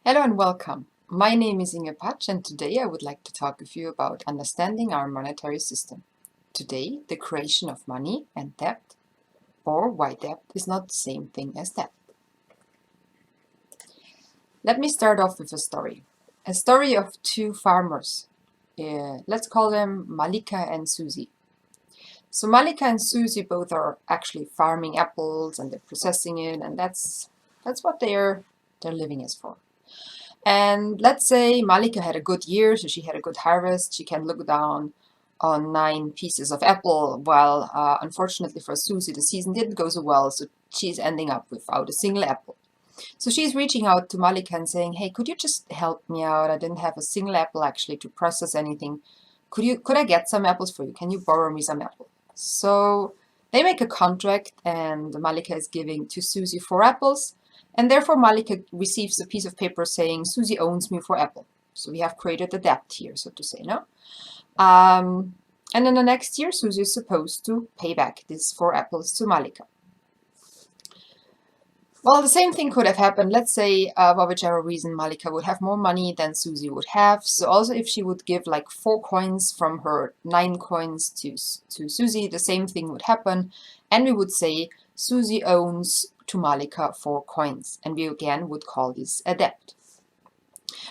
Hello and welcome. My name is Inge Patsch and today I would like to talk with you about understanding our monetary system. Today, the creation of money and debt, or why debt is not the same thing as debt. Let me start off with a story. A story of two farmers. Let's call them Malika and Susie. So Malika and Susie both are actually farming apples and they're processing it, and that's what their living is for. And let's say Malika had a good year, so she had a good harvest. She can look down on 9 pieces of apple, while unfortunately for Susie, the season didn't go so well, so she's ending up without a single apple. So she's reaching out to Malika and saying, hey, could you just help me out? I didn't have a single apple actually to process anything. Could I get some apples for you? Can you borrow me some apple? So they make a contract and Malika is giving to Susie 4 apples. And therefore, Malika receives a piece of paper saying, Susie owes me 4 apples. So we have created a debt here, so to say, no? And then the next year, Susie is supposed to pay back these 4 apples to Malika. Well, the same thing could have happened. Let's say, for whichever reason, Malika would have more money than Susie would have. So also if she would give like 4 coins from her 9 coins to Susie, the same thing would happen. And we would say, Susie owns to Malika 4 coins, and we again would call this a debt.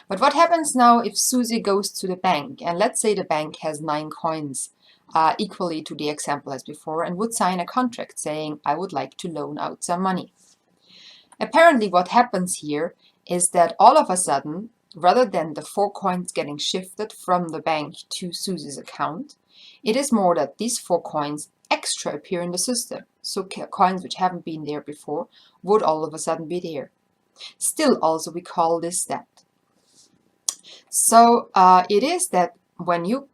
But what happens now if Susie goes to the bank, and let's say the bank has 9 coins equally to the example as before, and would sign a contract saying, I would like to loan out some money. Apparently what happens here is that all of a sudden, rather than the 4 coins getting shifted from the bank to Susie's account, it is more that these 4 coins extra appear in the system. So coins which haven't been there before would all of a sudden be there. Still also we call this debt. So it is that when you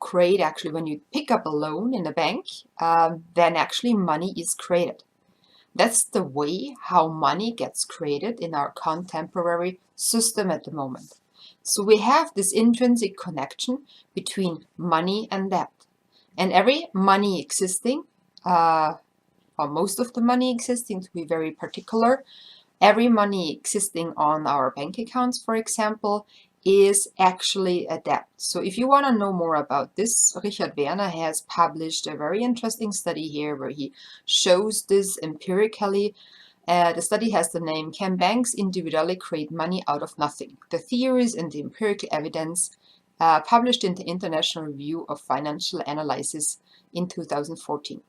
pick up a loan in the bank, then actually money is created. That's the way how money gets created in our contemporary system at the moment. So we have this intrinsic connection between money and debt. And every money existing, or most of the money existing, to be very particular, every money existing on our bank accounts, for example, is actually a debt. So if you want to know more about this, Richard Werner has published a very interesting study here where he shows this empirically. The study has the name, Can Banks Individually Create Money Out of Nothing? The Theories and the Empirical Evidence, published in the International Review of Financial Analysis in 2014.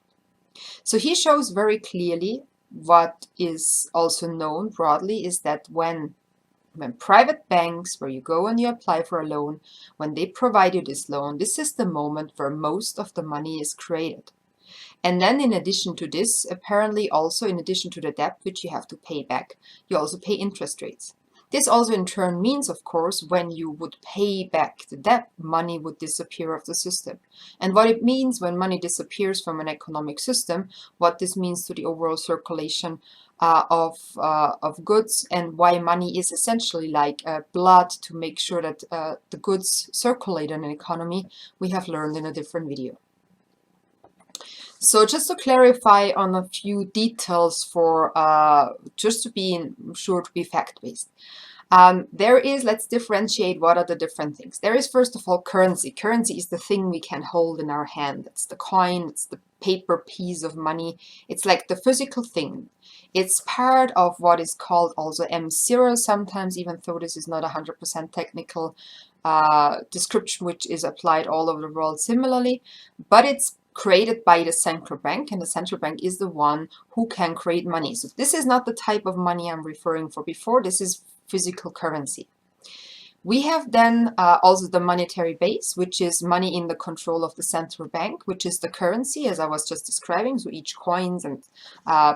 So he shows very clearly what is also known broadly is that when private banks, where you go and you apply for a loan, when they provide you this loan, this is the moment where most of the money is created. And then in addition to this, apparently also in addition to the debt which you have to pay back, you also pay interest rates. This also in turn means, of course, when you would pay back the debt, money would disappear of the system. And what it means when money disappears from an economic system, what this means to the overall circulation of goods, and why money is essentially like blood to make sure that the goods circulate in an economy, we have learned in a different video. So just to clarify on a few details for just to be sure to be fact-based. Let's differentiate what are the different things. There is first of all currency. Currency is the thing we can hold in our hand. It's the coin, it's the paper piece of money. It's like the physical thing. It's part of what is called also M0 sometimes, even though this is not 100% technical description which is applied all over the world similarly, but it's created by the central bank, and the central bank is the one who can create money. So this is not the type of money I'm referring for before. This is physical currency. We have then also the monetary base, which is money in the control of the central bank, which is the currency, as I was just describing. So each coins and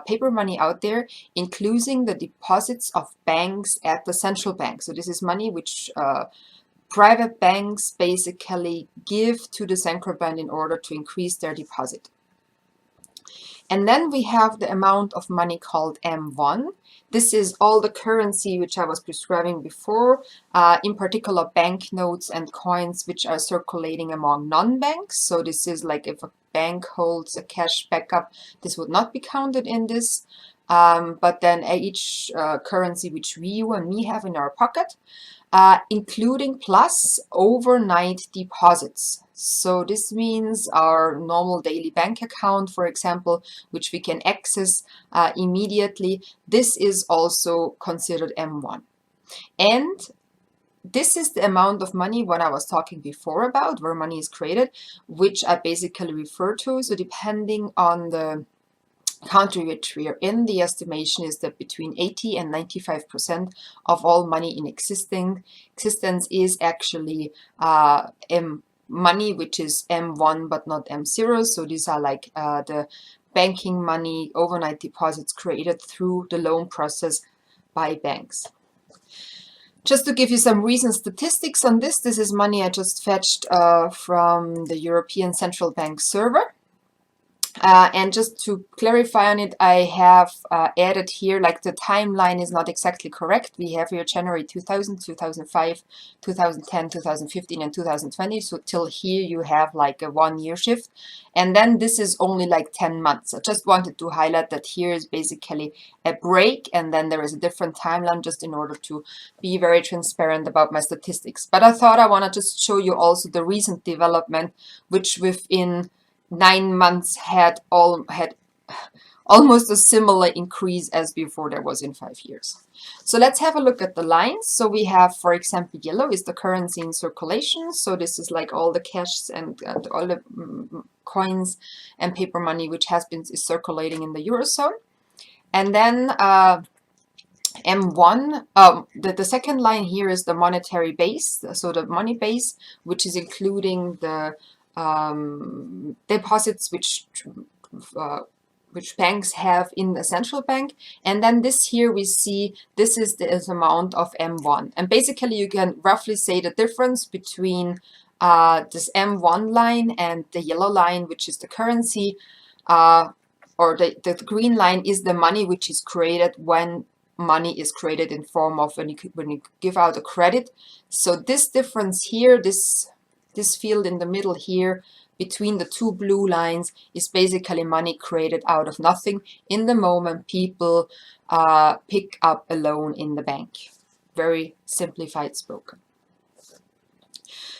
paper money out there, including the deposits of banks at the central bank. So this is money which private banks basically give to the central bank in order to increase their deposit. And then we have the amount of money called M1. This is all the currency which I was describing before, in particular banknotes and coins which are circulating among non-banks. So this is like if a bank holds a cash backup, this would not be counted in this. But then each currency which you and me have in our pocket, including plus overnight deposits. So this means our normal daily bank account, for example, which we can access immediately. This is also considered M1. And this is the amount of money what I was talking before about, where money is created, which I basically refer to. So depending on the country which we are in, the estimation is that between 80 and 95% of all money in existence is actually money which is M1 but not M0. So these are like the banking money, overnight deposits created through the loan process by banks. Just to give you some recent statistics on this, this is money I just fetched from the European Central Bank server. And just to clarify on it, I have added here, like the timeline is not exactly correct. We have here January 2000, 2005, 2010, 2015, and 2020. So till here you have like a 1 year shift. And then this is only like 10 months. I just wanted to highlight that here is basically a break. And then there is a different timeline just in order to be very transparent about my statistics. But I thought I want to just show you also the recent development, which within 9 months had almost a similar increase as before there was in 5 years. So let's have a look at the lines. So we have, for example, yellow is the currency in circulation. So this is like all the cash and all the coins and paper money which is circulating in the Eurozone. And then M1, the second line here is the monetary base. So the money base, which is including the deposits which banks have in the central bank. And then this here we see this is the amount of M1. And basically you can roughly say the difference between this M1 line and the yellow line, which is the currency, or the green line is the money which is created when money is created in form of when you give out a credit. So this difference here, this field in the middle here between the two blue lines is basically money created out of nothing in the moment people pick up a loan in the bank. Very simplified spoken.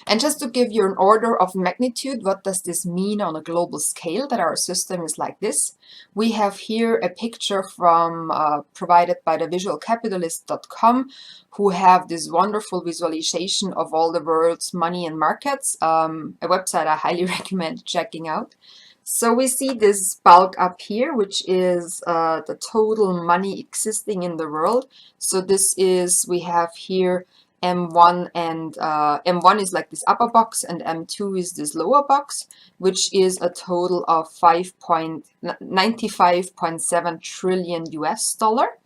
And just to give you an order of magnitude, what does this mean on a global scale that our system is like this? We have here a picture from provided by the visualcapitalist.com, who have this wonderful visualization of all the world's money and markets, a website I highly recommend checking out. So we see this bulk up here, which is the total money existing in the world. So this is, we have here M1, and M1 is like this upper box and M2 is this lower box, which is a total of 95.7 trillion US dollar.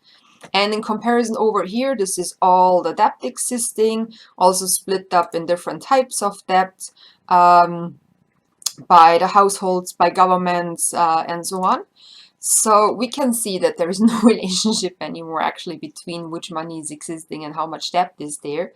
And in comparison over here, this is all the debt existing, also split up in different types of debt by the households, by governments, and so on. So we can see that there is no relationship anymore actually between which money is existing and how much debt is there.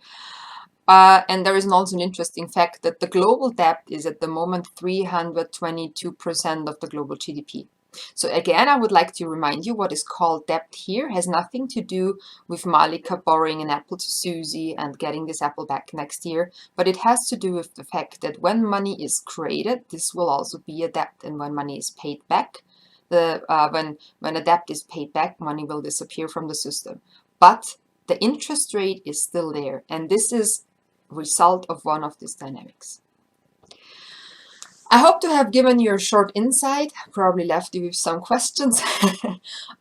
And there is also an interesting fact that the global debt is at the moment 322% of the global GDP. So again, I would like to remind you what is called debt here has nothing to do with Malika borrowing an apple to Susie and getting this apple back next year, but it has to do with the fact that when money is created, this will also be a debt, and when money is paid back, when a debt is paid back, money will disappear from the system. But the interest rate is still there, and this is a result of one of these dynamics. I hope to have given you a short insight, probably left you with some questions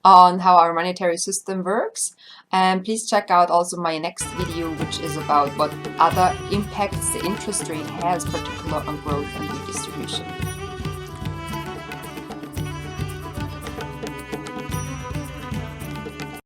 on how our monetary system works. And please check out also my next video, which is about what other impacts the interest rate has, particularly on growth and redistribution.